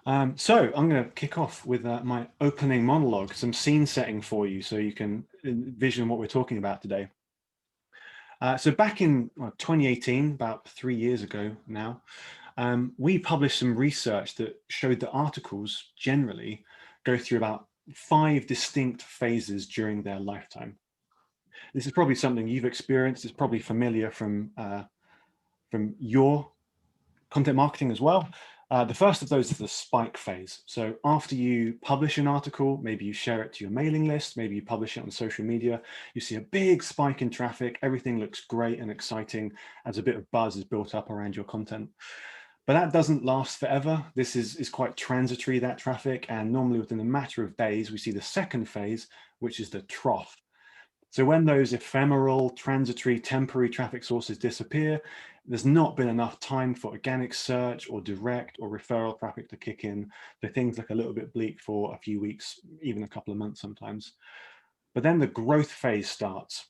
So I'm going to kick off with my opening monologue, some scene setting for you so you can envision what we're talking about today. So back in 2018, about 3 years ago now, we published some research that showed that articles generally go through about 5 distinct phases during their lifetime. This is probably something you've experienced. It's probably familiar from your content marketing as well. The first of those is the spike phase. So after you publish an article, maybe you share it to your mailing list, maybe you publish it on social media, you see a big spike in traffic, everything looks great and exciting as a bit of buzz is built up around your content. But that doesn't last forever. This is quite transitory, that traffic, and normally within a matter of days, we see the second phase, which is the trough. So when those ephemeral, transitory, temporary traffic sources disappear, there's not been enough time for organic search or direct or referral traffic to kick in. So things look a little bit bleak for a few weeks, even a couple of months sometimes. But then the growth phase starts.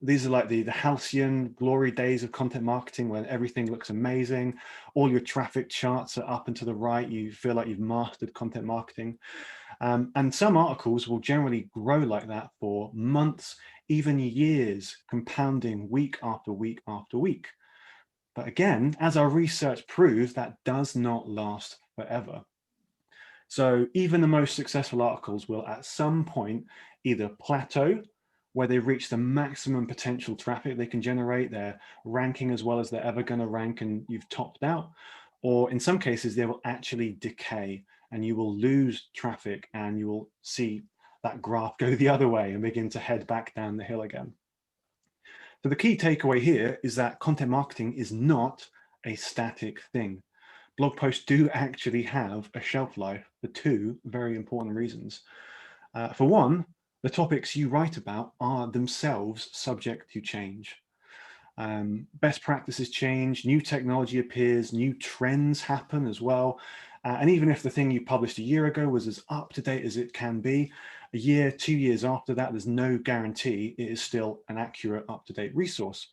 These are like the halcyon glory days of content marketing when everything looks amazing. All your traffic charts are up and to the right. You feel like you've mastered content marketing. And some articles will generally grow like that for months, even years, compounding week after week after week. But again, as our research proves, that does not last forever. So even the most successful articles will at some point either plateau, where they reach the maximum potential traffic they can generate, they're ranking as well as they're ever going to rank and you've topped out, or in some cases they will actually decay and you will lose traffic and you will see that graph go the other way and begin to head back down the hill again. So the key takeaway here is that content marketing is not a static thing. Blog posts do actually have a shelf life for 2 very important reasons. For one, the topics you write about are themselves subject to change. Best practices change, new technology appears, new trends happen as well. And even if the thing you published a year ago was as up to date as it can be, a year, 2 years after that, there's no guarantee it is still an accurate, up-to-date resource.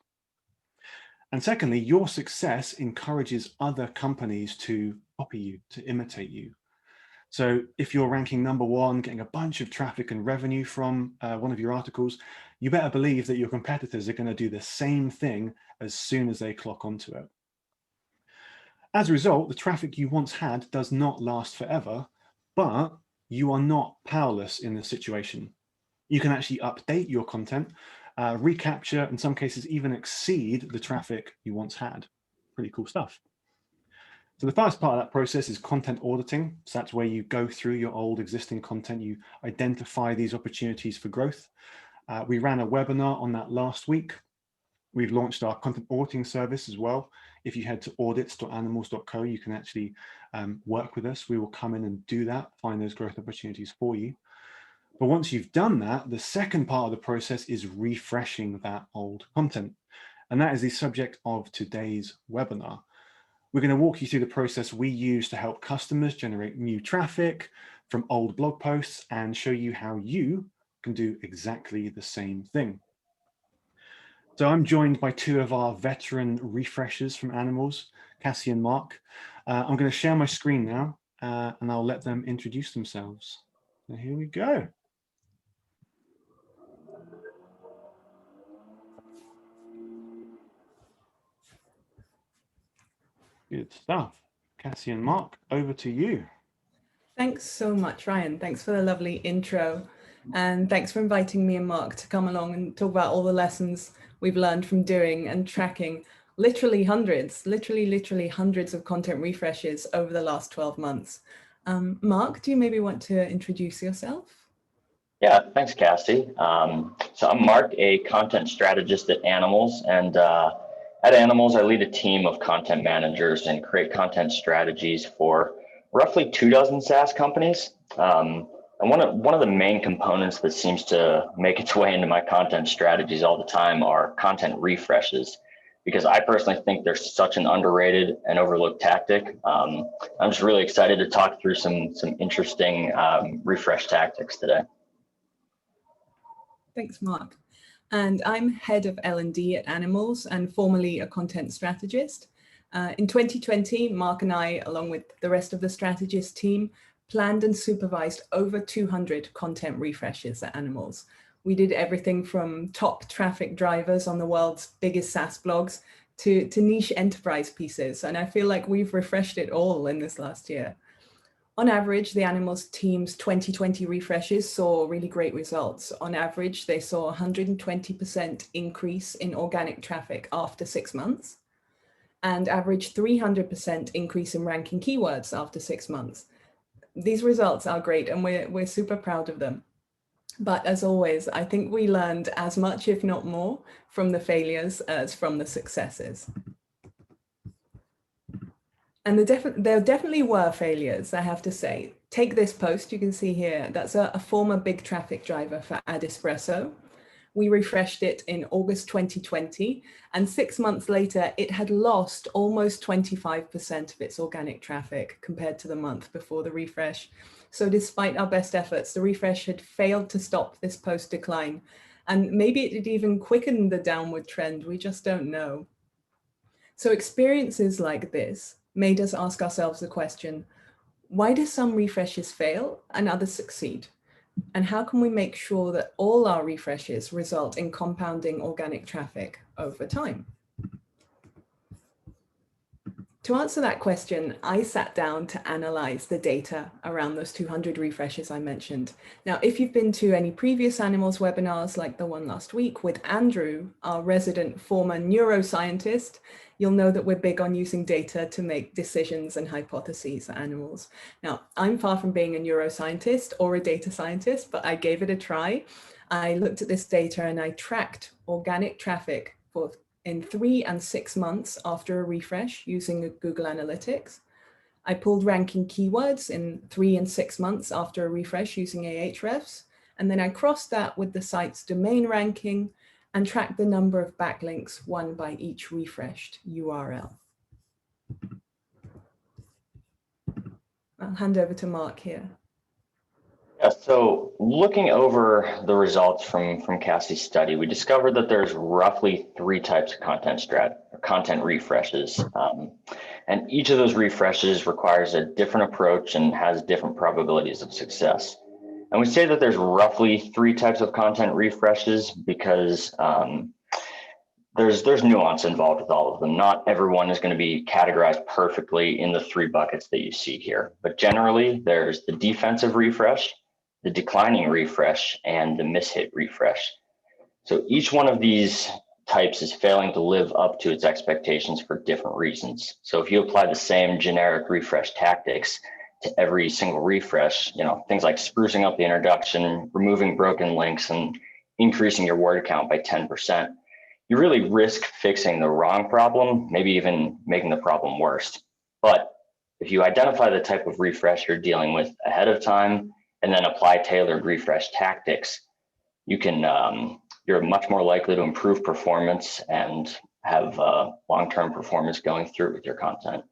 And secondly, your success encourages other companies to copy you, to imitate you. So if you're ranking #1, getting a bunch of traffic and revenue from one of your articles, you better believe that your competitors are going to do the same thing as soon as they clock onto it. As a result, the traffic you once had does not last forever, but you are not powerless in this situation. You can actually update your content, recapture, in some cases even exceed the traffic you once had. Pretty cool stuff. So the first part of that process is content auditing. So that's where you go through your old existing content, you identify these opportunities for growth. We ran a webinar on that last week. We've launched our content auditing service as well. If you head to audits.animalz.co, you can actually work with us. We will come in and do that, find those growth opportunities for you. But once you've done that, the second part of the process is refreshing that old content. And that is the subject of today's webinar. We're going to walk you through the process we use to help customers generate new traffic from old blog posts and show you how you can do exactly the same thing. So I'm joined by 2 of our veteran refreshers from Animalz, Cassie and Mark. I'm going to share my screen now and I'll let them introduce themselves. So here we go. Good stuff. Cassie and Mark, over to you. Thanks so much, Ryan. Thanks for the lovely intro. And thanks for inviting me and Mark to come along and talk about all the lessons we've learned from doing and tracking literally hundreds of content refreshes over the last 12 months. Mark, do you maybe want to introduce yourself? Yeah, thanks, Cassie. So I'm Mark, a content strategist at Animalz, and at Animalz, I lead a team of content managers and create content strategies for roughly 24 SaaS companies. And one of the main components that seems to make its way into my content strategies all the time are content refreshes, because I personally think they're such an underrated and overlooked tactic. I'm just really excited to talk through some interesting refresh tactics today. Thanks, Mark. And I'm head of L&D at Animalz and formerly a content strategist. In 2020, Mark and I, along with the rest of the strategist team, planned and supervised over 200 content refreshes at Animalz. We did everything from top traffic drivers on the world's biggest SaaS blogs to niche enterprise pieces. And I feel like we've refreshed it all in this last year. On average, the Animalz team's 2020 refreshes saw really great results. On average, they saw 120% increase in organic traffic after 6 months, and average 300% increase in ranking keywords after 6 months. These results are great and we're super proud of them. But as always, I think we learned as much, if not more, from the failures as from the successes. And there definitely were failures, I have to say. Take this post, you can see here, that's a former big traffic driver for Adespresso. We refreshed it in August 2020, and 6 months later, it had lost almost 25% of its organic traffic compared to the month before the refresh. So despite our best efforts, the refresh had failed to stop this post decline. And maybe it had even quickened the downward trend, we just don't know. So experiences like this made us ask ourselves the question, why do some refreshes fail and others succeed? And how can we make sure that all our refreshes result in compounding organic traffic over time? To answer that question, I sat down to analyze the data around those 200 refreshes I mentioned. Now, if you've been to any previous Animalz webinars like the one last week with Andrew, our resident former neuroscientist, you'll know that we're big on using data to make decisions and hypotheses at Animalz. Now, I'm far from being a neuroscientist or a data scientist, but I gave it a try. I looked at this data and I tracked organic traffic in 3 and 6 months after a refresh using Google Analytics. I pulled ranking keywords in 3 and 6 months after a refresh using Ahrefs. And then I crossed that with the site's domain ranking and tracked the number of backlinks won by each refreshed URL. I'll hand over to Mark here. Yeah, so looking over the results from Cassie's study, we discovered that there's roughly 3 types of content refreshes. And each of those refreshes requires a different approach and has different probabilities of success. And we say that there's roughly 3 types of content refreshes because there's nuance involved with all of them. Not everyone is going to be categorized perfectly in the 3 buckets that you see here. But generally, there's the defensive refresh, the declining refresh, and the mishit refresh. So each one of these types is failing to live up to its expectations for different reasons. So if you apply the same generic refresh tactics to every single refresh, things like sprucing up the introduction, removing broken links, and increasing your word count by 10%, you really risk fixing the wrong problem, maybe even making the problem worse. But if you identify the type of refresh you're dealing with ahead of time and then apply tailored refresh tactics, you're much more likely to improve performance and have long-term performance going through with your content.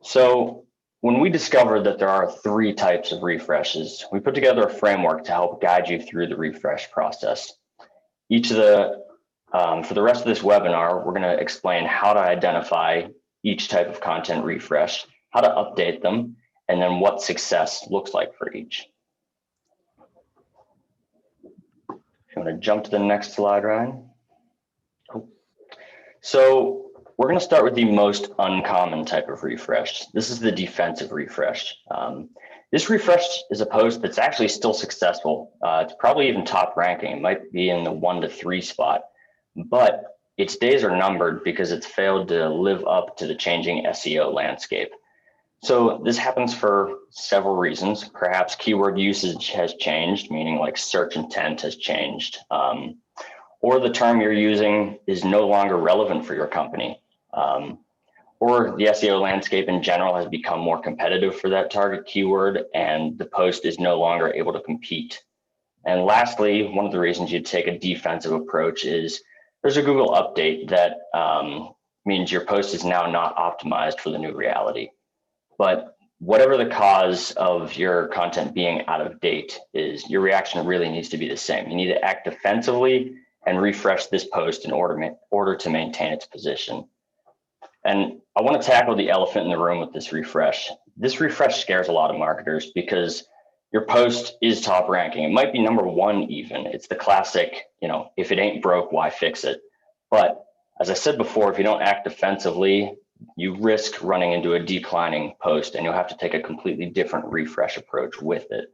So when we discovered that there are 3 types of refreshes, we put together a framework to help guide you through the refresh process. For the rest of this webinar, we're going to explain how to identify each type of content refresh, how to update them, and then what success looks like for each. If you want to jump to the next slide, Ryan. Cool. So we're going to start with the most uncommon type of refresh. This is the defensive refresh. This refresh is a post that's actually still successful. It's probably even top ranking. It might be in the 1 to 3 spot, but its days are numbered because it's failed to live up to the changing SEO landscape. So this happens for several reasons. Perhaps keyword usage has changed, meaning like search intent has changed, or the term you're using is no longer relevant for your company, or the SEO landscape in general has become more competitive for that target keyword and the post is no longer able to compete. And lastly, one of the reasons you'd take a defensive approach is there's a Google update that means your post is now not optimized for the new reality. But whatever the cause of your content being out of date is, your reaction really needs to be the same. You need to act defensively and refresh this post in order to maintain its position. And I want to tackle the elephant in the room with this refresh. This refresh scares a lot of marketers because your post is top ranking. It might be number one even. It's the classic, if it ain't broke, why fix it? But as I said before, if you don't act defensively, you risk running into a declining post and you'll have to take a completely different refresh approach with it.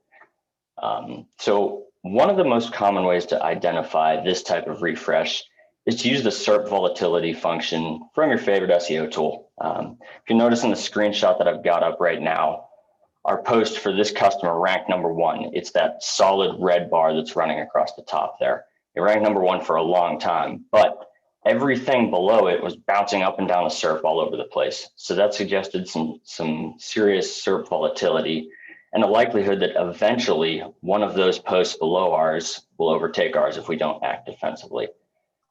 So one of the most common ways to identify this type of refresh is to use the SERP volatility function from your favorite SEO tool. If you notice in the screenshot that I've got up right now, our post for this customer ranked number one. It's that solid red bar that's running across the top there. It ranked number one for a long time, but everything below it was bouncing up and down the SERP all over the place. So that suggested some serious SERP volatility and a likelihood that eventually one of those posts below ours will overtake ours if we don't act defensively.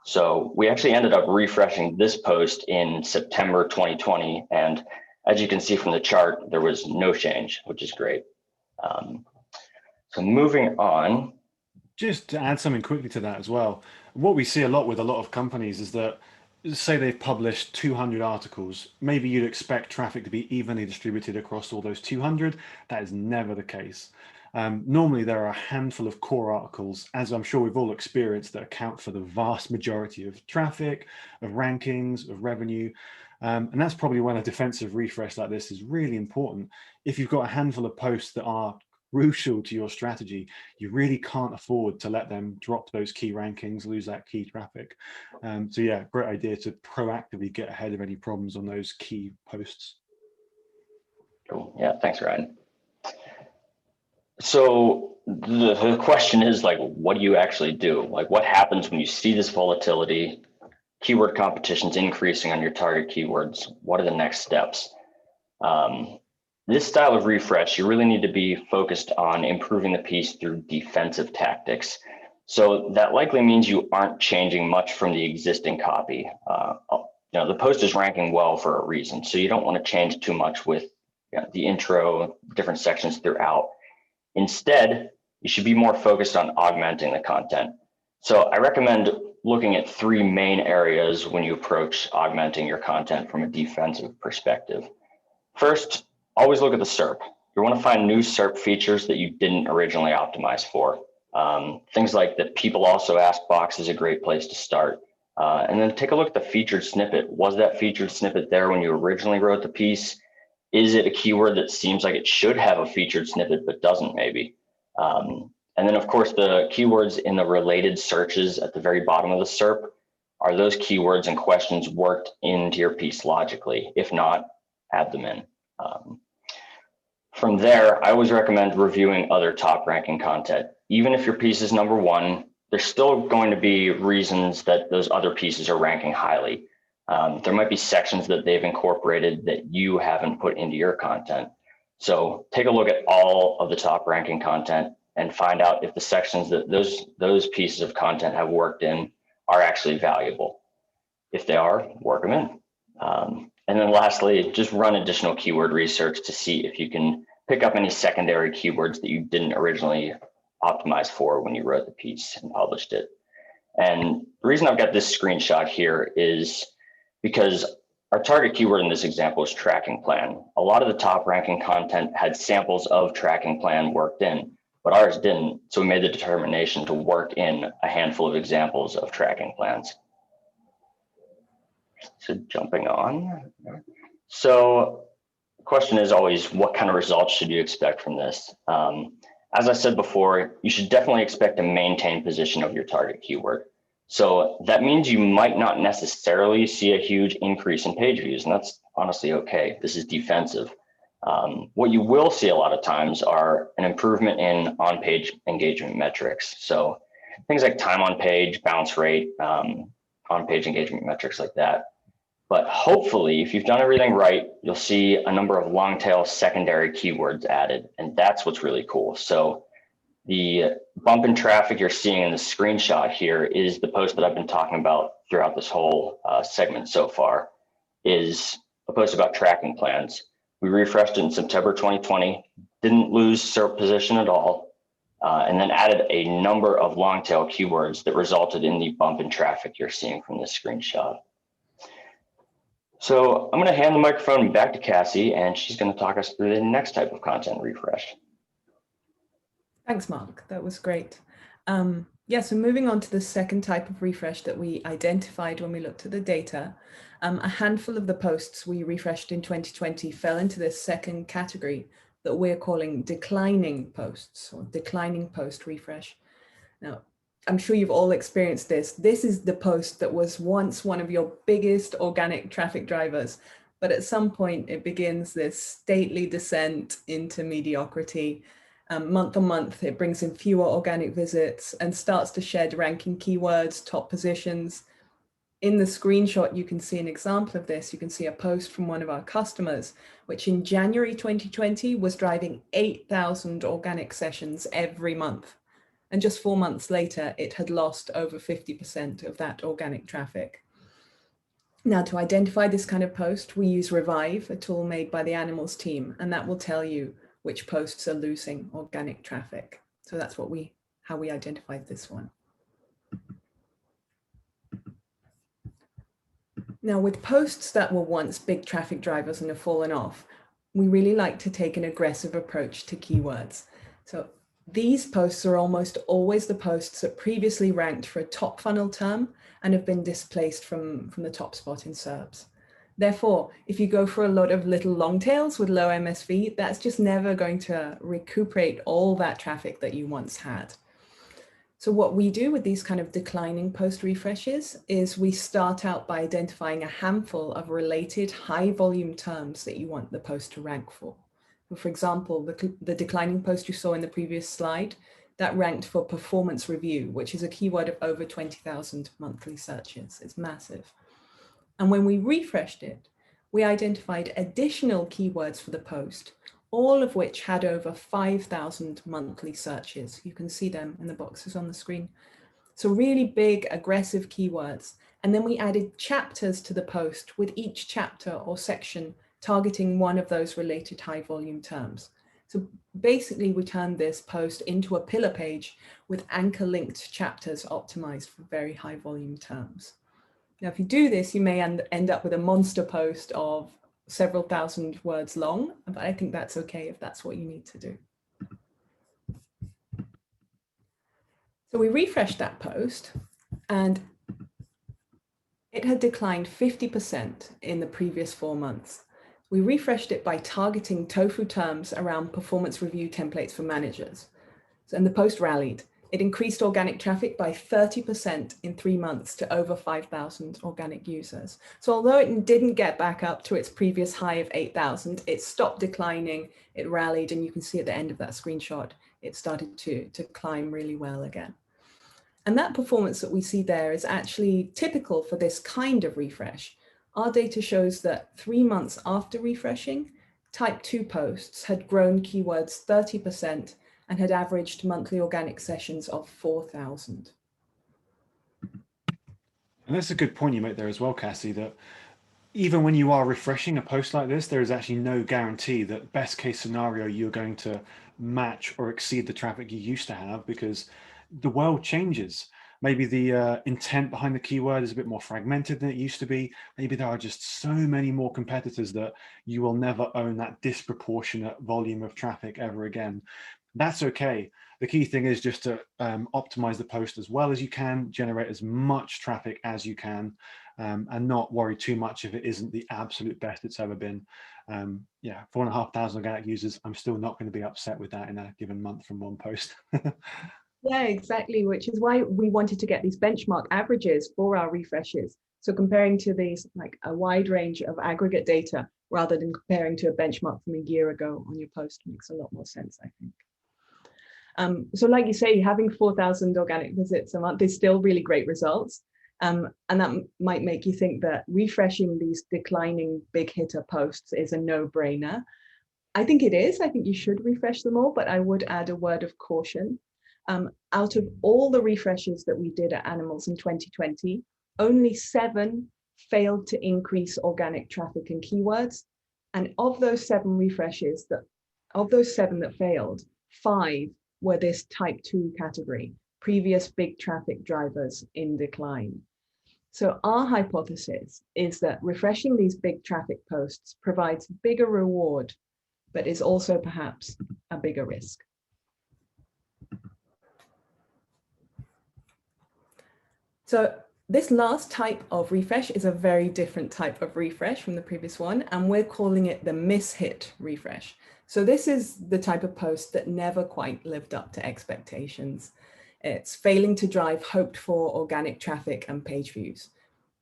So we actually ended up refreshing this post in September 2020. And as you can see from the chart, there was no change, which is great. So moving on. Just to add something quickly to that as well, what we see a lot with a lot of companies is that, say they've published 200 articles, maybe you'd expect traffic to be evenly distributed across all those 200. That is never the case. Normally there are a handful of core articles, as I'm sure we've all experienced, that account for the vast majority of traffic, of rankings, of revenue. And that's probably when a defensive refresh like this is really important. If you've got a handful of posts that are crucial to your strategy, you really can't afford to let them drop those key rankings, lose that key traffic. So yeah, great idea to proactively get ahead of any problems on those key posts. Cool. Yeah, thanks, Ryan. So the question is, what do you actually do? What happens when you see this volatility, keyword competition's increasing on your target keywords? What are the next steps? This style of refresh, you really need to be focused on improving the piece through defensive tactics. So that likely means you aren't changing much from the existing copy. The post is ranking well for a reason, so you don't want to change too much with the intro, different sections throughout. Instead, you should be more focused on augmenting the content. So I recommend looking at three main areas when you approach augmenting your content from a defensive perspective. First, always look at the SERP. You want to find new SERP features that you didn't originally optimize for. Things like the people also ask box is a great place to start. And then take a look at the featured snippet. Was that featured snippet there when you originally wrote the piece? Is it a keyword that seems like it should have a featured snippet but doesn't maybe? And then of course the keywords in the related searches at the very bottom of the SERP, are those keywords and questions worked into your piece logically? If not, add them in. From there, I always recommend reviewing other top ranking content. Even if your piece is number one, there's still going to be reasons that those other pieces are ranking highly. There might be sections that they've incorporated that you haven't put into your content. So take a look at all of the top ranking content and find out if the sections that those pieces of content have worked in are actually valuable. If they are, work them in. And then lastly, just run additional keyword research to see if you can pick up any secondary keywords that you didn't originally optimize for when you wrote the piece and published it. And the reason I've got this screenshot here is because our target keyword in this example is tracking plan. A lot of the top ranking content had samples of tracking plan worked in, but ours didn't. So we made the determination to work in a handful of examples of tracking plans. So jumping on. So the question is always, what kind of results should you expect from this? As I said before, you should definitely expect to maintain position of your target keyword. So that means you might not necessarily see a huge increase in page views, and that's honestly okay. This is defensive. What you will see a lot of times are an improvement in on-page engagement metrics. So things like time on page, bounce rate, on-page engagement metrics like that. But hopefully, if you've done everything right, you'll see a number of long tail secondary keywords added, and that's what's really cool. So the bump in traffic you're seeing in the screenshot here is the post that I've been talking about throughout this whole segment so far, is a post about tracking plans. We refreshed it in September 2020, didn't lose SERP position at all, and then added a number of long tail keywords that resulted in the bump in traffic you're seeing from this screenshot. So I'm going to hand the microphone back to Cassie, and she's going to talk us through the next type of content refresh. Thanks, Mark. That was great. Yeah, so moving on to the second type of refresh that we identified when we looked at the data, a handful of the posts we refreshed in 2020 fell into this second category that we're calling declining posts or declining post refresh. Now, I'm sure you've all experienced this. This is the post that was once one of your biggest organic traffic drivers, but at some point it begins this stately descent into mediocrity. Month on month, it brings in fewer organic visits and starts to shed ranking keywords, top positions. In the screenshot, you can see an example of this. You can see a post from one of our customers, which in January 2020 was driving 8,000 organic sessions every month. And just 4 months later, it had lost over 50% of that organic traffic. Now, to identify this kind of post, we use Revive, a tool made by the Animalz team, and that will tell you which posts are losing organic traffic. So that's how we identified this one. Now, with posts that were once big traffic drivers and have fallen off, we really like to take an aggressive approach to keywords. So these posts are almost always the posts that previously ranked for a top funnel term and have been displaced from the top spot in SERPs. Therefore, if you go for a lot of little long tails with low MSV, that's just never going to recuperate all that traffic that you once had. So what we do with these kind of declining post refreshes is we start out by identifying a handful of related high volume terms that you want the post to rank for. For example, the declining post you saw in the previous slide, that ranked for performance review, which is a keyword of over 20,000 monthly searches. It's massive. And when we refreshed it, we identified additional keywords for the post, all of which had over 5,000 monthly searches. You can see them in the boxes on the screen. So really big, aggressive keywords. And then we added chapters to the post with each chapter or section targeting one of those related high volume terms. So basically we turned this post into a pillar page with anchor linked chapters optimized for very high volume terms. Now, if you do this, you may end up with a monster post of several thousand words long, but I think that's okay if that's what you need to do. So we refreshed that post and it had declined 50% in the previous 4 months. We refreshed it by targeting tofu terms around performance review templates for managers. And the post rallied. It increased organic traffic by 30% in 3 months to over 5,000 organic users. So although it didn't get back up to its previous high of 8,000, it stopped declining, it rallied, and you can see at the end of that screenshot, it started to climb really well again. And that performance that we see there is actually typical for this kind of refresh. Our data shows that 3 months after refreshing, type 2 posts had grown keywords 30% and had averaged monthly organic sessions of 4,000. And that's a good point you make there as well, Cassie, that even when you are refreshing a post like this, there is actually no guarantee that best case scenario, you're going to match or exceed the traffic you used to have, because the world changes. Maybe the intent behind the keyword is a bit more fragmented than it used to be. Maybe there are just so many more competitors that you will never own that disproportionate volume of traffic ever again. That's okay. The key thing is just to optimize the post as well as you can, generate as much traffic as you can, and not worry too much if it isn't the absolute best it's ever been. Yeah, 4,500 organic users, I'm still not going to be upset with that in a given month from one post. Yeah, exactly, which is why we wanted to get these benchmark averages for our refreshes. So comparing to these, like a wide range of aggregate data, rather than comparing to a benchmark from a year ago on your post makes a lot more sense, I think. So like you say, having 4,000 organic visits a month is still really great results. And that might make you think that refreshing these declining big hitter posts is a no-brainer. I think it is. I think you should refresh them all, but I would add a word of caution. Out of all the refreshes that we did at Animalz in 2020, only 7 failed to increase organic traffic and keywords. And of those 7 refreshes, of those 7 that failed, 5 were this type 2 category, previous big traffic drivers in decline. So our hypothesis is that refreshing these big traffic posts provides bigger reward, but is also perhaps a bigger risk. So this last type of refresh is a very different type of refresh from the previous one, and we're calling it the mishit refresh. So this is the type of post that never quite lived up to expectations. It's failing to drive hoped for organic traffic and page views.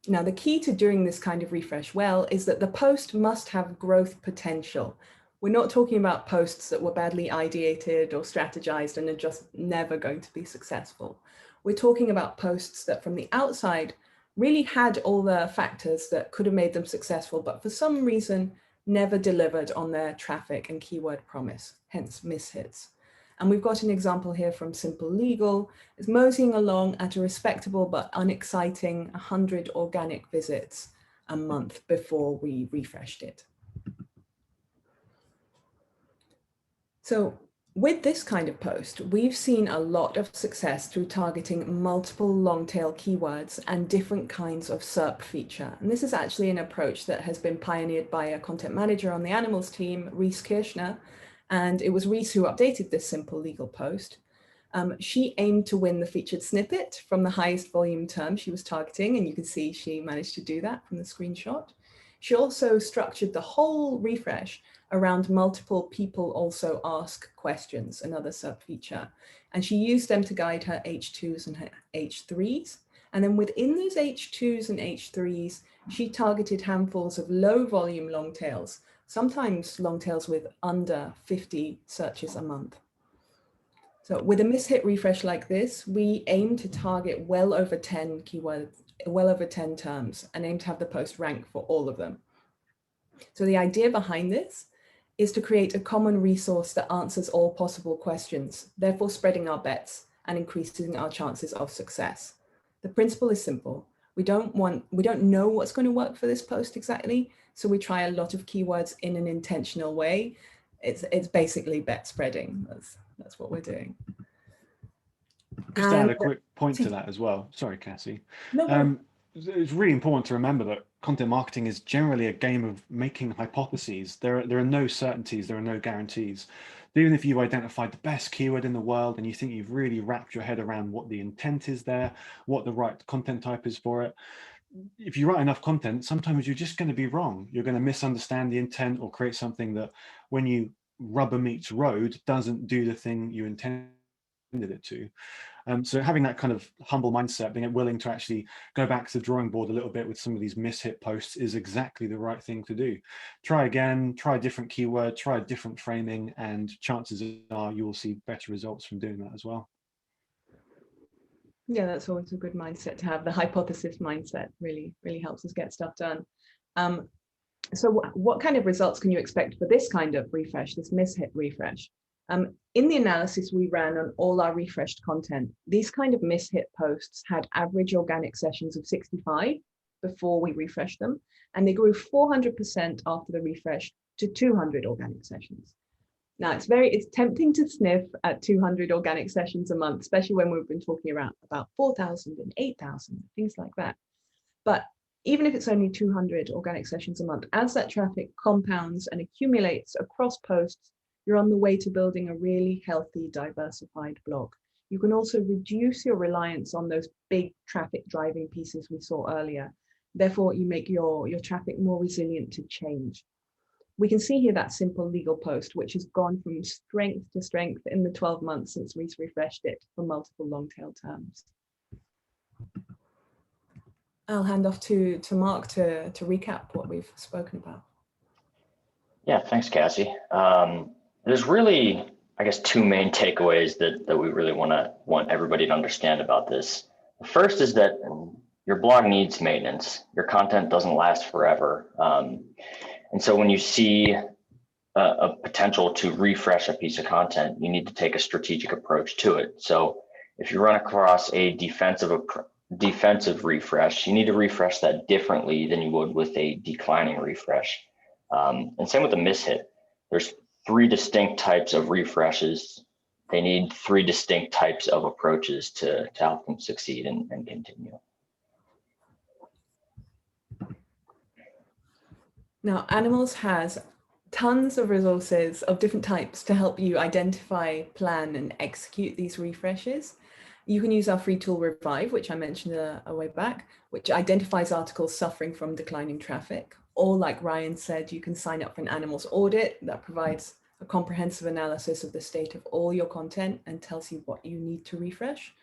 Now, the key to doing this kind of refresh well is that the post must have growth potential. We're not talking about posts that were badly ideated or strategized and are just never going to be successful. We're talking about posts that from the outside really had all the factors that could have made them successful, but for some reason never delivered on their traffic and keyword promise, hence mishits. And we've got an example here from Simple Legal. It's moseying along at a respectable but unexciting 100 organic visits a month before we refreshed it. So with this kind of post, we've seen a lot of success through targeting multiple long tail keywords and different kinds of SERP feature. And this is actually an approach that has been pioneered by a content manager on the Animalz team, Reese Kirschner. And it was Reese who updated this Simple Legal post. She aimed to win the featured snippet from the highest volume term she was targeting, and you can see she managed to do that from the screenshot. She also structured the whole refresh around multiple people also ask questions, another SERP feature. And she used them to guide her H2s and her H3s. And then within those H2s and H3s, she targeted handfuls of low volume long tails, sometimes long tails with under 50 searches a month. So with a mishit refresh like this, we aim to target well over 10 keywords, well over 10 terms, and aim to have the post rank for all of them. So the idea behind this is to create a common resource that answers all possible questions, therefore spreading our bets and increasing our chances of success. The principle is simple. We don't know what's going to work for this post exactly, so we try a lot of keywords in an intentional way. It's basically bet spreading. That's what we're doing. Just to add a quick point to that as well. Sorry, Cassie. No. It's really important to remember that content marketing is generally a game of making hypotheses. There are no certainties, there are no guarantees. Even if you've identified the best keyword in the world and you think you've really wrapped your head around what the intent is there, what the right content type is for it, if you write enough content, sometimes you're just going to be wrong. You're going to misunderstand the intent or create something that when you rubber meets road doesn't do the thing you intended it to. So having that kind of humble mindset, being willing to actually go back to the drawing board a little bit with some of these mishit posts is exactly the right thing to do. Try again, try a different keyword, try a different framing, and chances are you will see better results from doing that as well. Yeah, that's always a good mindset to have. The hypothesis mindset really helps us get stuff done. So what kind of results can you expect for this kind of refresh, this mishit refresh? In the analysis we ran on all our refreshed content, these kind of mishit posts had average organic sessions of 65 before we refreshed them, and they grew 400% after the refresh to 200 organic sessions. Now it's tempting to sniff at 200 organic sessions a month, especially when we've been talking about 4,000 and 8,000, things like that. But even if it's only 200 organic sessions a month, as that traffic compounds and accumulates across posts, you're on the way to building a really healthy, diversified blog. You can also reduce your reliance on those big traffic driving pieces we saw earlier. Therefore, you make your traffic more resilient to change. We can see here that Simple Legal post, which has gone from strength to strength in the 12 months since we refreshed it for multiple long tail terms. I'll hand off to Mark to recap what we've spoken about. Yeah, thanks, Cassie. There's really, I guess, two main takeaways that we really want everybody to understand about this. The first is that your blog needs maintenance. Your content doesn't last forever. And so when you see a potential to refresh a piece of content, you need to take a strategic approach to it. So if you run across a defensive refresh, you need to refresh that differently than you would with a declining refresh. And same with the mishit. There's 3 distinct types of refreshes. They need 3 distinct types of approaches to help them succeed and continue. Now, Animalz has tons of resources of different types to help you identify, plan, and execute these refreshes. You can use our free tool Revive, which I mentioned a way back, which identifies articles suffering from declining traffic. Or like Ryan said, you can sign up for an Animalz audit that provides a comprehensive analysis of the state of all your content and tells you what you need to refresh.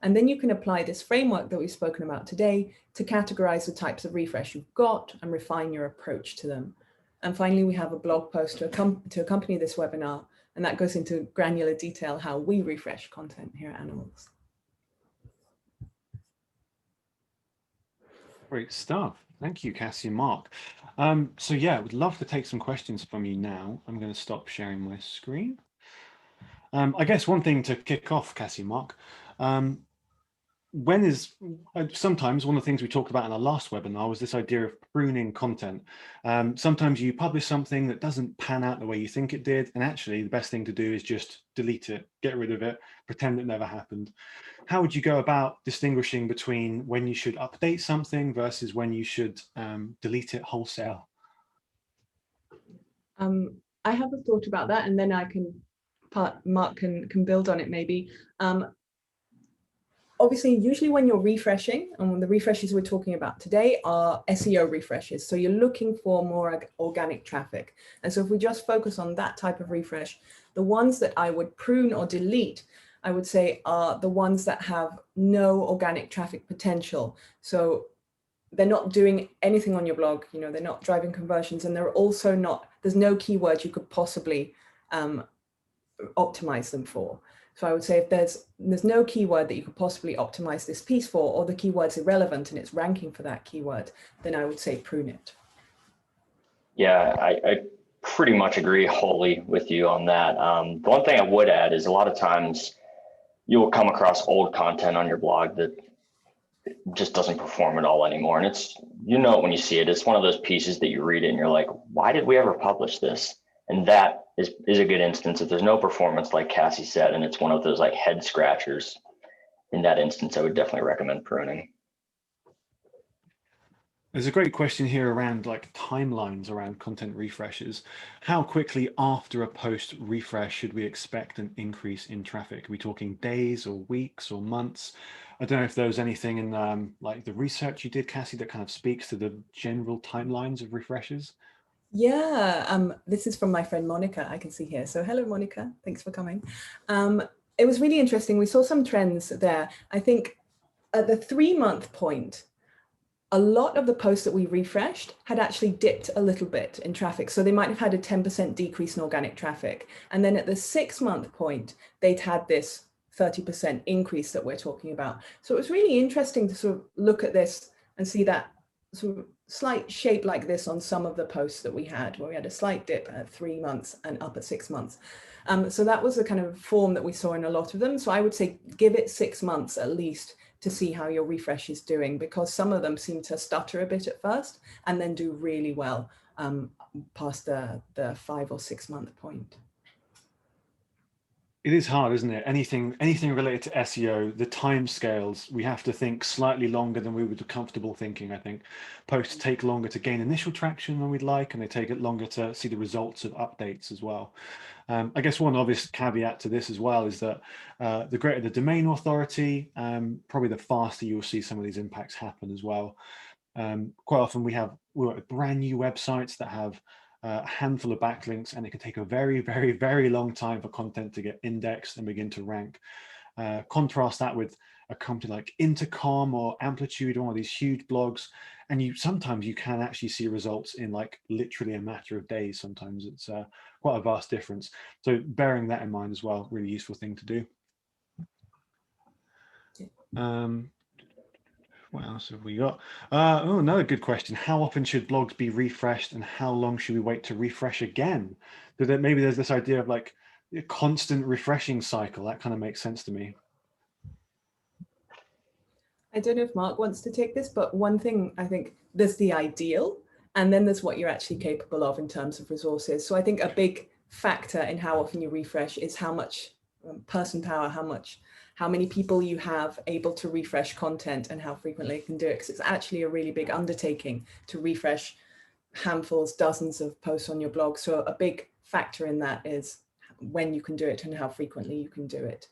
And then you can apply this framework that we've spoken about today to categorize the types of refresh you've got and refine your approach to them. And finally, we have a blog post to accompany this webinar, and that goes into granular detail how we refresh content here at Animalz. Great stuff. Thank you, Cassie and Mark. So yeah, would love to take some questions from you now. I'm going to stop sharing my screen. I guess one thing to kick off, Cassie and Mark, sometimes one of the things we talked about in our last webinar was this idea of pruning content. Sometimes you publish something that doesn't pan out the way you think it did, and actually the best thing to do is just delete it, get rid of it, pretend it never happened. How would you go about distinguishing between when you should update something versus when you should delete it wholesale? I have a thought about that, and then Mark can build on it maybe. Obviously, usually when you're refreshing, and the refreshes we're talking about today are SEO refreshes. So you're looking for more organic traffic. And so if we just focus on that type of refresh, the ones that I would prune or delete, I would say are the ones that have no organic traffic potential. So they're not doing anything on your blog, they're not driving conversions, and they're also not, there's no keyword you could possibly optimize them for. So I would say if there's no keyword that you could possibly optimize this piece for, or the keyword's irrelevant and it's ranking for that keyword, then I would say prune it. Yeah, I pretty much agree wholly with you on that. The one thing I would add is a lot of times you will come across old content on your blog that just doesn't perform at all anymore. And it's, when you see it, it's one of those pieces that you read it and you're like, why did we ever publish this? And that is a good instance. If there's no performance, like Cassie said, and it's one of those like head scratchers, in that instance, I would definitely recommend pruning. There's a great question here around like timelines around content refreshes. How quickly after a post refresh should we expect an increase in traffic? Are we talking days or weeks or months? I don't know if there's anything in like the research you did, Cassie, that kind of speaks to the general timelines of refreshes. Yeah, this is from my friend Monica, I can see here. So hello, Monica, thanks for coming. It was really interesting. We saw some trends there. I think at the 3-month point, a lot of the posts that we refreshed had actually dipped a little bit in traffic. So they might have had a 10% decrease in organic traffic. And then at the 6-month point, they'd had this 30% increase that we're talking about. So it was really interesting to sort of look at this and see that sort of slight shape like this on some of the posts that we had, where we had a slight dip at 3 months and up at 6 months. So that was the kind of form that we saw in a lot of them. So I would say give it 6 months at least to see how your refresh is doing, because some of them seem to stutter a bit at first and then do really well past the 5 or 6 month point. It is hard, isn't it? Anything related to SEO, the time scales, we have to think slightly longer than we would be comfortable thinking, I think. Posts take longer to gain initial traction than we'd like, and they take it longer to see the results of updates as well. I guess one obvious caveat to this as well is that the greater the domain authority, probably the faster you'll see some of these impacts happen as well. Quite often we work with brand new websites that have a handful of backlinks, and it can take a very, very, very long time for content to get indexed and begin to rank. Contrast that with a company like Intercom or Amplitude, or one of these huge blogs, and sometimes you can actually see results in like literally a matter of days. Sometimes it's quite a vast difference. So bearing that in mind as well, really useful thing to do. What else have we got? Oh, another good question. How often should blogs be refreshed, and how long should we wait to refresh again? So maybe there's this idea of like a constant refreshing cycle. That kind of makes sense to me. I don't know if Mark wants to take this, but one thing, I think there's the ideal, and then there's what you're actually capable of in terms of resources. So I think a big factor in how often you refresh is how much person power, how many people you have able to refresh content and how frequently you can do it, because it's actually a really big undertaking to refresh handfuls, dozens of posts on your blog. So a big factor in that is when you can do it and how frequently you can do it.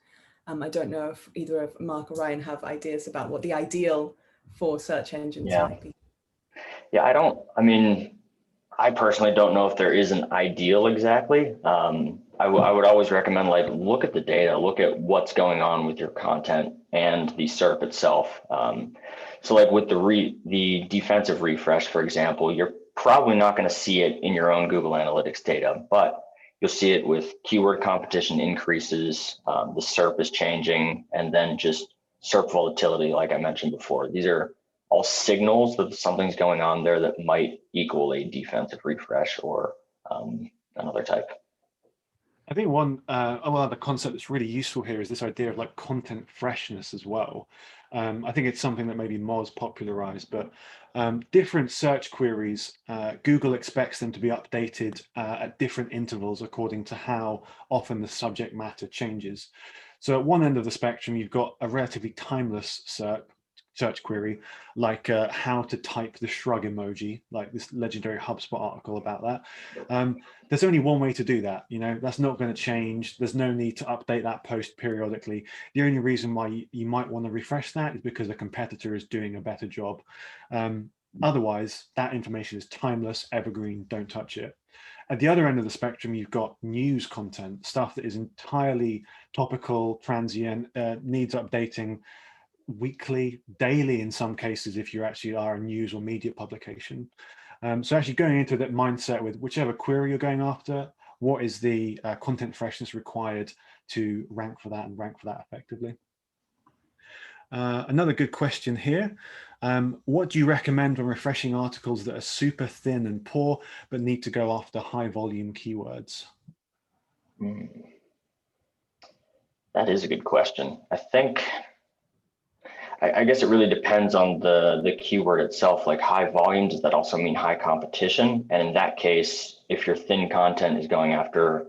I don't know if either of Mark or Ryan have ideas about what the ideal for search engines might be. Yeah, I personally don't know if there is an ideal exactly. I would always recommend, like, look at the data, look at what's going on with your content and the SERP itself. So like with the defensive refresh, for example, you're probably not going to see it in your own Google Analytics data, but you'll see it with keyword competition increases, the SERP is changing, and then just SERP volatility, like I mentioned before. These are all signals that something's going on there that might equal a defensive refresh or another type. I think one other concept that's really useful here is this idea of like content freshness as well. I think it's something that maybe Moz popularized, but different search queries, Google expects them to be updated at different intervals according to how often the subject matter changes. So at one end of the spectrum, you've got a relatively timeless search query, like how to type the shrug emoji, like this legendary HubSpot article about that. There's only one way to do that. That's not going to change. There's no need to update that post periodically. The only reason why you might want to refresh that is because a competitor is doing a better job. Otherwise, that information is timeless, evergreen, don't touch it. At the other end of the spectrum, you've got news content, stuff that is entirely topical, transient, needs updating weekly, daily in some cases, if you actually are a news or media publication. So actually going into that mindset with whichever query you're going after, what is the content freshness required to rank for that and rank for that effectively? Another good question here. What do you recommend when refreshing articles that are super thin and poor, but need to go after high volume keywords? That is a good question. I guess it really depends on the keyword itself. Like high volume, does that also mean high competition? And in that case, if your thin content is going after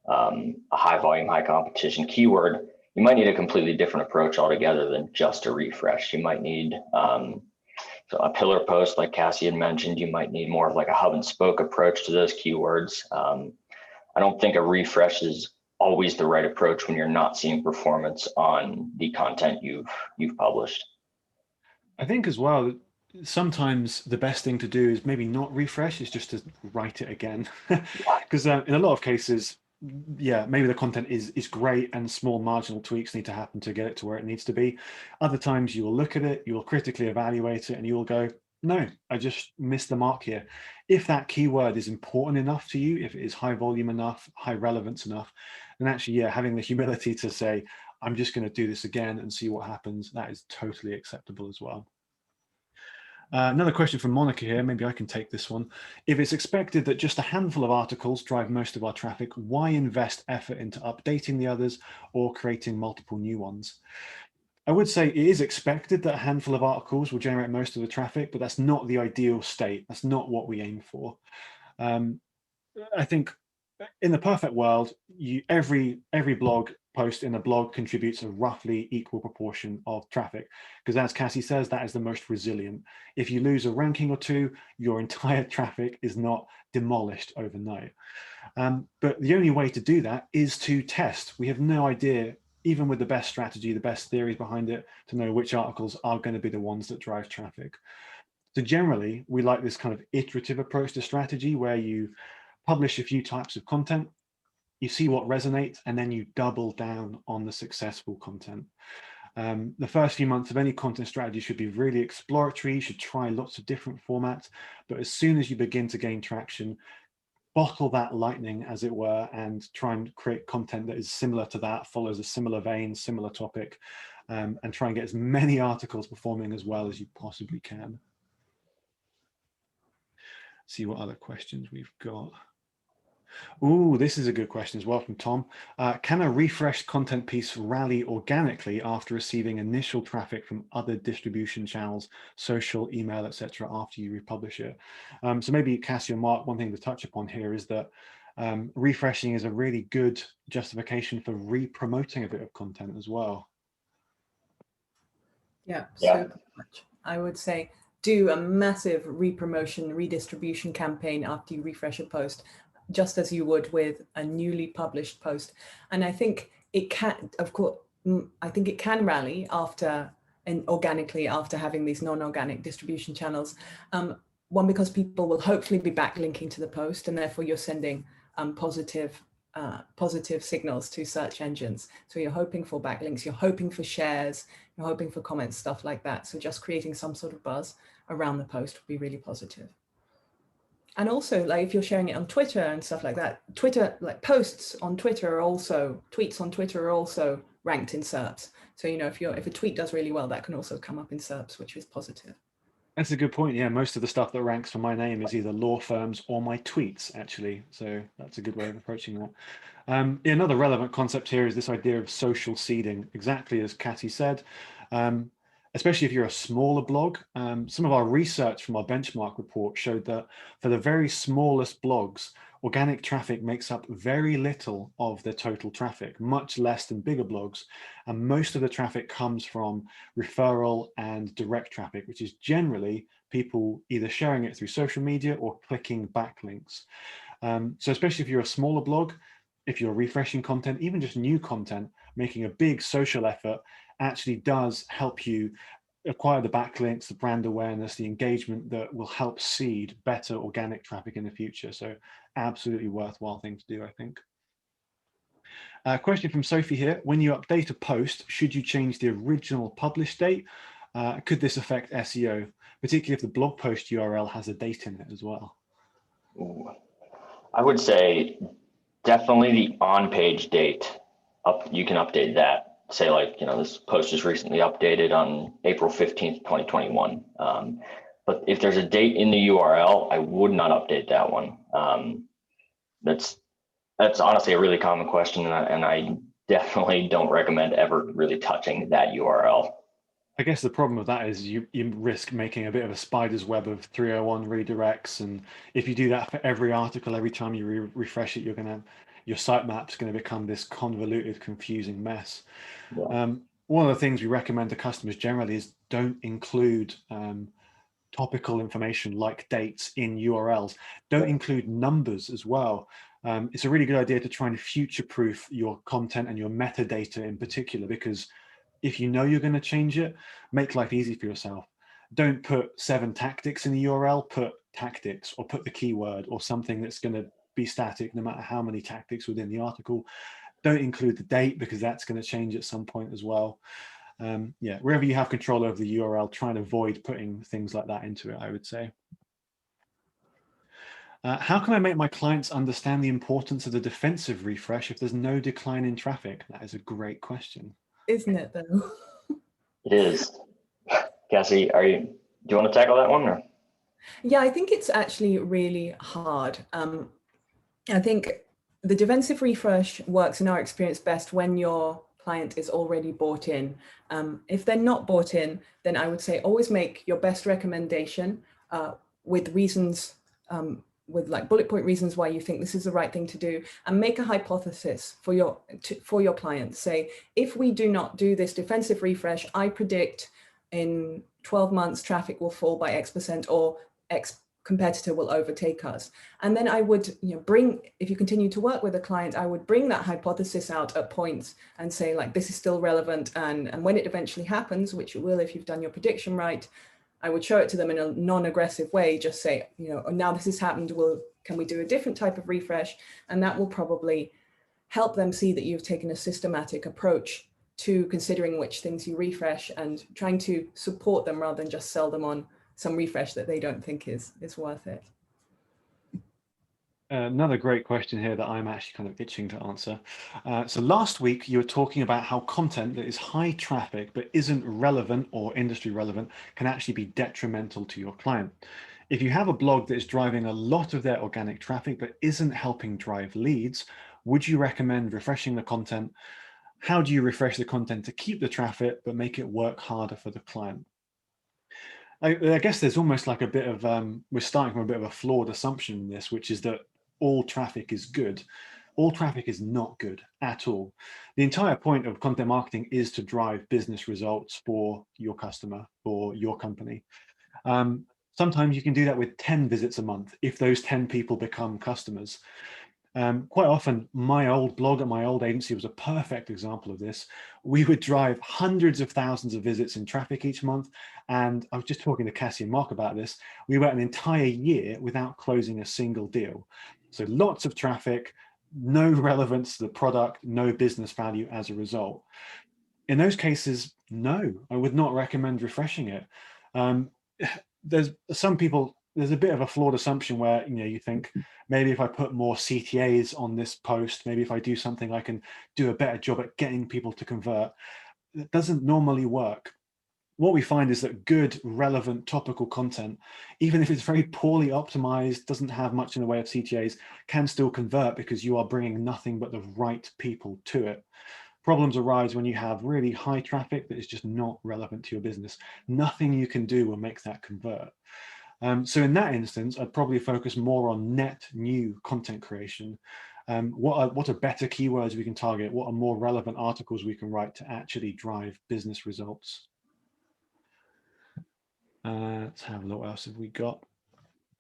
a high volume, high competition keyword, you might need a completely different approach altogether than just a refresh. You might need so a pillar post, like Cassie had mentioned. You might need more of like a hub and spoke approach to those keywords. I don't think a refresh is always the right approach when you're not seeing performance on the content you've published. I think as well, sometimes the best thing to do is maybe not refresh, is just to write it again. Because in a lot of cases, yeah, maybe the content is great and small marginal tweaks need to happen to get it to where it needs to be. Other times you will look at it, you will critically evaluate it, and you will go, no, I just missed the mark here. If that keyword is important enough to you, if it is high volume enough, high relevance enough, then actually, yeah, having the humility to say, I'm just going to do this again and see what happens, that is totally acceptable as well. Another question from Monica here, maybe I can take this one. If it's expected that just a handful of articles drive most of our traffic, why invest effort into updating the others or creating multiple new ones? I would say it is expected that a handful of articles will generate most of the traffic, but that's not the ideal state. That's not what we aim for. I think in the perfect world, every blog post in a blog contributes a roughly equal proportion of traffic, because as Cassie says, that is the most resilient. If you lose a ranking or two, your entire traffic is not demolished overnight. But the only way to do that is to test. We have no idea, even with the best strategy, the best theories behind it, to know which articles are going to be the ones that drive traffic. So generally, we like this kind of iterative approach to strategy where you publish a few types of content, you see what resonates, and then you double down on the successful content. The first few months of any content strategy should be really exploratory. You should try lots of different formats, but as soon as you begin to gain traction, bottle that lightning, as it were, and try and create content that is similar to that, follows a similar vein, similar topic, and try and get as many articles performing as well as you possibly can. See what other questions we've got. Oh, this is a good question as well from Tom. Can a refreshed content piece rally organically after receiving initial traffic from other distribution channels, social, email, etc., after you republish it? So maybe Cassie or Mark, one thing to touch upon here is that refreshing is a really good justification for re-promoting a bit of content as well. Yeah, super much. I would say do a massive repromotion, redistribution campaign after you refresh a post, just as you would with a newly published post. And I think it can, of course, I think it can rally after and organically after having these non-organic distribution channels. One, because people will hopefully be backlinking to the post, and therefore you're sending positive signals to search engines. So you're hoping for backlinks, you're hoping for shares, you're hoping for comments, stuff like that. So just creating some sort of buzz around the post would be really positive. And also, like if you're sharing it on Twitter and stuff like that, posts on Twitter are also, tweets on Twitter are also ranked in SERPs. So, you know, if a tweet does really well, that can also come up in SERPs, which is positive. That's a good point. Yeah, most of the stuff that ranks for my name is either law firms or my tweets, actually. So that's a good way of approaching that. Another relevant concept here is this idea of social seeding, exactly as Cathy said. Especially if you're a smaller blog. Some of our research from our benchmark report showed that for the very smallest blogs, organic traffic makes up very little of the total traffic, much less than bigger blogs. And most of the traffic comes from referral and direct traffic, which is generally people either sharing it through social media or clicking backlinks. So especially if you're a smaller blog, if you're refreshing content, even just new content, making a big social effort actually does help you acquire the backlinks, the brand awareness, the engagement that will help seed better organic traffic in the future. So absolutely worthwhile thing to do, I think. Question from Sophie here. When you update a post, should you change the original publish date? Could this affect SEO, particularly if the blog post URL has a date in it as well? Ooh. I would say definitely the on-page date. You can update that. Say like, you know, this post is recently updated on April 15th, 2021. But if there's a date in the URL, I would not update that one. That's honestly a really common question, and I definitely don't recommend ever really touching that URL. I guess the problem with that is you risk making a bit of a spider's web of 301 redirects, and if you do that for every article, every time you refresh it, your sitemap's going to become this convoluted, confusing mess. Yeah. One of the things we recommend to customers generally is don't include topical information like dates in URLs. Don't include numbers as well. It's a really good idea to try and future-proof your content and your metadata in particular, because if you know you're going to change it, make life easy for yourself. Don't put 7 tactics in the URL, put tactics, or put the keyword or something that's going to be static no matter how many tactics within the article. Don't include the date because that's going to change at some point as well. Yeah, wherever you have control over the URL, try and avoid putting things like that into it, I would say. How can I make my clients understand the importance of the defensive refresh if there's no decline in traffic? That is a great question. Isn't it though? It is. Cassie, do you want to tackle that one? Or? Yeah, I think it's actually really hard. I think the defensive refresh works in our experience best when your client is already bought in. If they're not bought in, then I would say always make your best recommendation with reasons, with like bullet point reasons why you think this is the right thing to do, and make a hypothesis for your client. Say, if we do not do this defensive refresh, I predict in 12 months traffic will fall by X%, or X competitor will overtake us. And then I would, if you continue to work with a client, I would bring that hypothesis out at points and say, like, this is still relevant. And when it eventually happens, which it will if you've done your prediction right, I would show it to them in a non-aggressive way, just say, now this has happened, can we do a different type of refresh? And that will probably help them see that you've taken a systematic approach to considering which things you refresh and trying to support them rather than just sell them on some refresh that they don't think is worth it. Another great question here that I'm actually kind of itching to answer. So last week you were talking about how content that is high traffic but isn't relevant or industry relevant can actually be detrimental to your client. If you have a blog that is driving a lot of their organic traffic but isn't helping drive leads, would you recommend refreshing the content? How do you refresh the content to keep the traffic but make it work harder for the client? I guess there's almost like a bit of, we're starting from a bit of a flawed assumption in this, which is that all traffic is good. All traffic is not good at all. The entire point of content marketing is to drive business results for your customer, for your company. Sometimes you can do that with 10 visits a month if those 10 people become customers. Quite often, my old blog at my old agency was a perfect example of this. We would drive hundreds of thousands of visits in traffic each month. And I was just talking to Cassie and Mark about this. We went an entire year without closing a single deal. So lots of traffic, no relevance to the product, no business value as a result. In those cases, no, I would not recommend refreshing it. There's some people, there's a bit of a flawed assumption where, you think, maybe if I put more CTAs on this post, maybe if I do something, I can do a better job at getting people to convert. It doesn't normally work. What we find is that good, relevant, topical content, even if it's very poorly optimized, doesn't have much in the way of CTAs, can still convert because you are bringing nothing but the right people to it. Problems arise when you have really high traffic that is just not relevant to your business. Nothing you can do will make that convert. So in that instance, I'd probably focus more on net new content creation. What are better keywords we can target? What are more relevant articles we can write to actually drive business results? Let's have a look. What else have we got?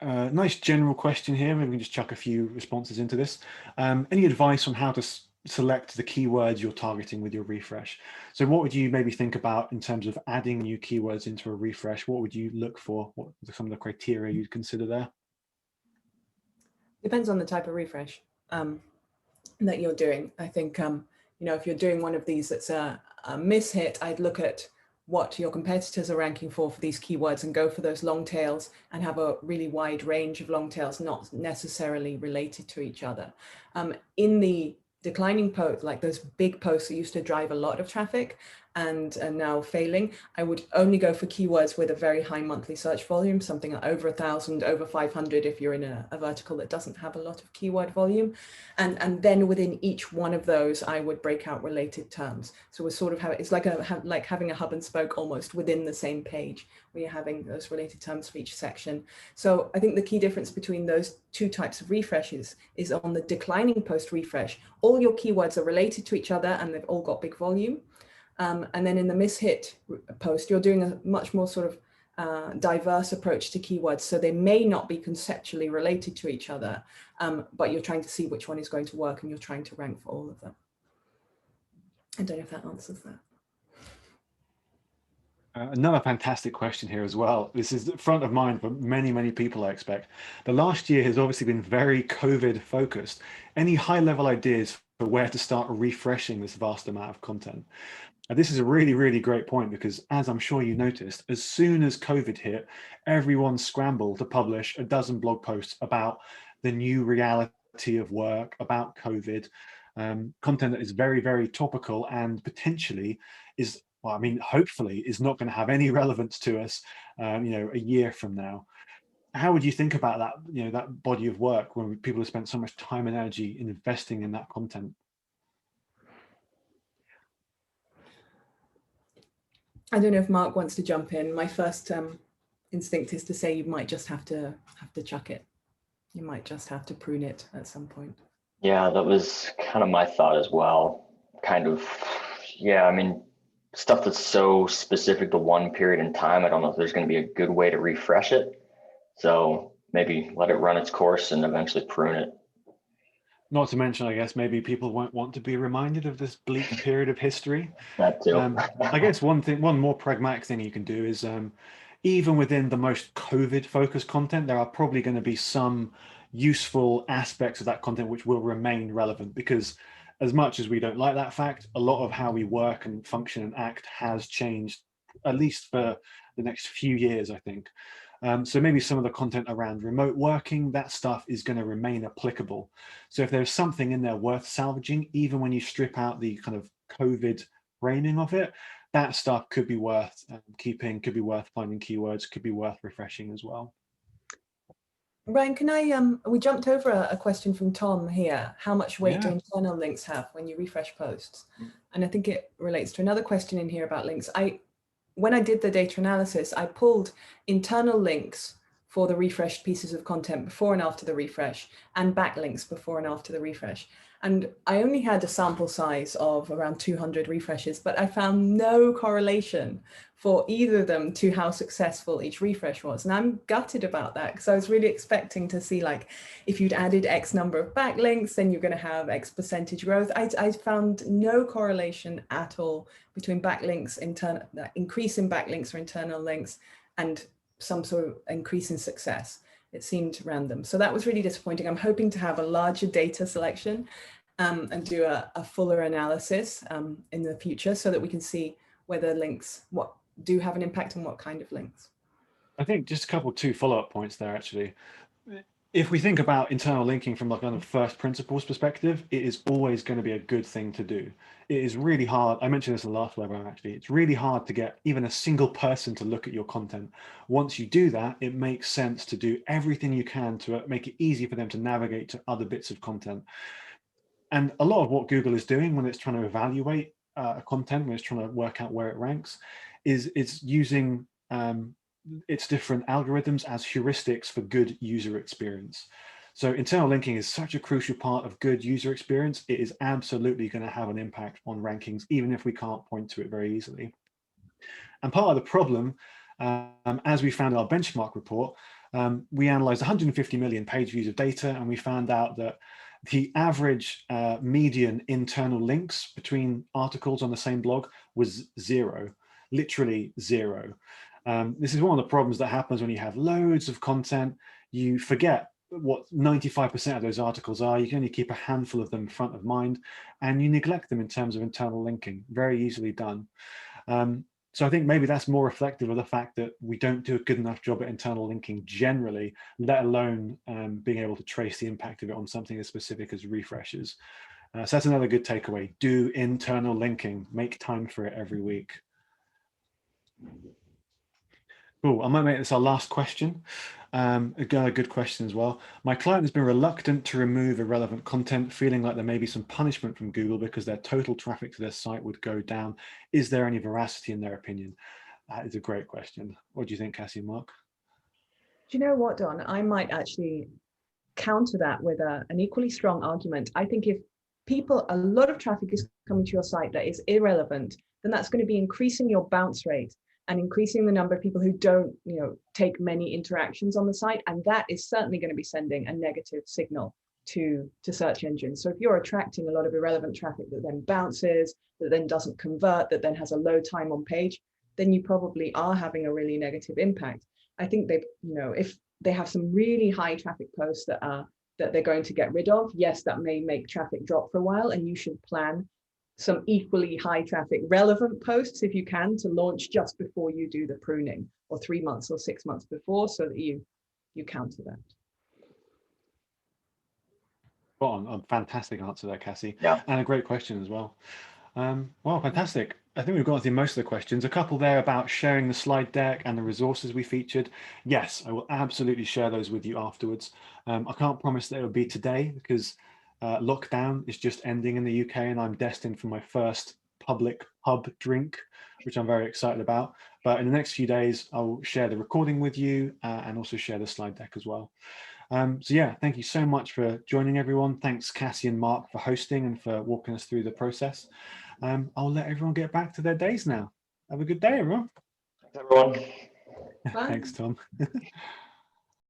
Nice general question here. Maybe we can just chuck a few responses into this. Any advice on how to select the keywords you're targeting with your refresh? So what would you maybe think about in terms of adding new keywords into a refresh? What would you look for? What are some of the criteria you'd consider there? Depends on the type of refresh that you're doing. I think, if you're doing one of these that's a mishit, I'd look at what your competitors are ranking for these keywords and go for those long tails and have a really wide range of long tails, not necessarily related to each other. In the declining posts, like those big posts that used to drive a lot of traffic and are now failing, I would only go for keywords with a very high monthly search volume, something like over 1,000, over 500 if you're in a vertical that doesn't have a lot of keyword volume. And then within each one of those, I would break out related terms. So we're sort of it's like having a hub and spoke almost within the same page, where you're having those related terms for each section. So I think the key difference between those two types of refreshes is on the declining post refresh, all your keywords are related to each other and they've all got big volume. And then in the mishit post, you're doing a much more sort of diverse approach to keywords. So they may not be conceptually related to each other, but you're trying to see which one is going to work and you're trying to rank for all of them. I don't know if that answers that. Another fantastic question here as well. This is front of mind for many, many people, I expect. The last year has obviously been very COVID focused. Any high level ideas for where to start refreshing this vast amount of content? This is a really, really great point, because as I'm sure you noticed, as soon as COVID hit, everyone scrambled to publish a dozen blog posts about the new reality of work, about COVID, content that is very, very topical and potentially is, well, I mean, hopefully is not going to have any relevance to us, a year from now. How would you think about that, that body of work when people have spent so much time and energy in investing in that content? I don't know if Mark wants to jump in. My first instinct is to say you might just have to chuck it. You might just have to prune it at some point. Yeah, that was kind of my thought as well. I mean, stuff that's so specific to one period in time, I don't know if there's going to be a good way to refresh it. So maybe let it run its course and eventually prune it. Not to mention, I guess, maybe people won't want to be reminded of this bleak period of history. That too. I guess one more pragmatic thing you can do is, even within the most COVID-focused content, there are probably going to be some useful aspects of that content which will remain relevant, because as much as we don't like that fact, a lot of how we work and function and act has changed, at least for the next few years, I think. So maybe some of the content around remote working, that stuff is going to remain applicable. So if there's something in there worth salvaging, even when you strip out the kind of COVID framing of it, that stuff could be worth keeping, could be worth finding keywords, could be worth refreshing as well. Ryan, can I, we jumped over a question from Tom here. How much weight do internal links have when you refresh posts? And I think it relates to another question in here about links. When I did the data analysis, I pulled internal links for the refreshed pieces of content before and after the refresh, and backlinks before and after the refresh. And I only had a sample size of around 200 refreshes, but I found no correlation for either of them to how successful each refresh was. And I'm gutted about that, because I was really expecting to see, like, if you'd added X number of backlinks, then you're going to have X percentage growth. I found no correlation at all between backlinks, increase in backlinks or internal links, and some sort of increase in success. It seemed random. So that was really disappointing. I'm hoping to have a larger data selection and do a fuller analysis in the future, so that we can see whether links do have an impact on what kind of links. I think just two follow-up points there, actually. If we think about internal linking from like kind of first principles perspective, it is always going to be a good thing to do. It is really hard. I mentioned this in the last webinar, actually. It's really hard to get even a single person to look at your content. Once you do that, it makes sense to do everything you can to make it easy for them to navigate to other bits of content. And a lot of what Google is doing when it's trying to evaluate content, when it's trying to work out where it ranks, is it's using its different algorithms as heuristics for good user experience. So internal linking is such a crucial part of good user experience. It is absolutely going to have an impact on rankings, even if we can't point to it very easily. And part of the problem, as we found in our benchmark report, we analyzed 150 million page views of data, and we found out that the average median internal links between articles on the same blog was 0, literally 0. This is one of the problems that happens when you have loads of content. You forget what 95% of those articles are. You can only keep a handful of them front of mind, and you neglect them in terms of internal linking. Very easily done. So I think maybe that's more reflective of the fact that we don't do a good enough job at internal linking generally, let alone being able to trace the impact of it on something as specific as refreshes. So that's another good takeaway. Do internal linking. Make time for it every week. Cool. I might make this our last question. Again, a good question as well. My client has been reluctant to remove irrelevant content, feeling like there may be some punishment from Google because their total traffic to their site would go down. Is there any veracity in their opinion? That is a great question. What do you think, Cassie and Mark? Do you know what, Don? I might actually counter that with an equally strong argument. I think if a lot of traffic is coming to your site that is irrelevant, then that's going to be increasing your bounce rate and increasing the number of people who don't, take many interactions on the site. And that is certainly going to be sending a negative signal to search engines. So if you're attracting a lot of irrelevant traffic that then bounces, that then doesn't convert, that then has a low time on page, then you probably are having a really negative impact. I think if they have some really high traffic posts that they're going to get rid of, yes, that may make traffic drop for a while, and you should plan some equally high traffic relevant posts if you can to launch just before you do the pruning, or 3 months or 6 months before, so that you counter that. Well, a fantastic answer there, Cassie. Yeah. And a great question as well. Well, fantastic. I think we've got through most of the questions. A couple there about sharing the slide deck and the resources we featured. Yes, I will absolutely share those with you afterwards. I can't promise that it will be today because lockdown is just ending in the UK, and I'm destined for my first public pub drink, which I'm very excited about. But in the next few days, I'll share the recording with you and also share the slide deck as well. So yeah, thank you so much for joining, everyone. Thanks, Cassie and Mark, for hosting and for walking us through the process. I'll let everyone get back to their days now. Have a good day, everyone. Thanks, everyone. Bye. Thanks, Tom.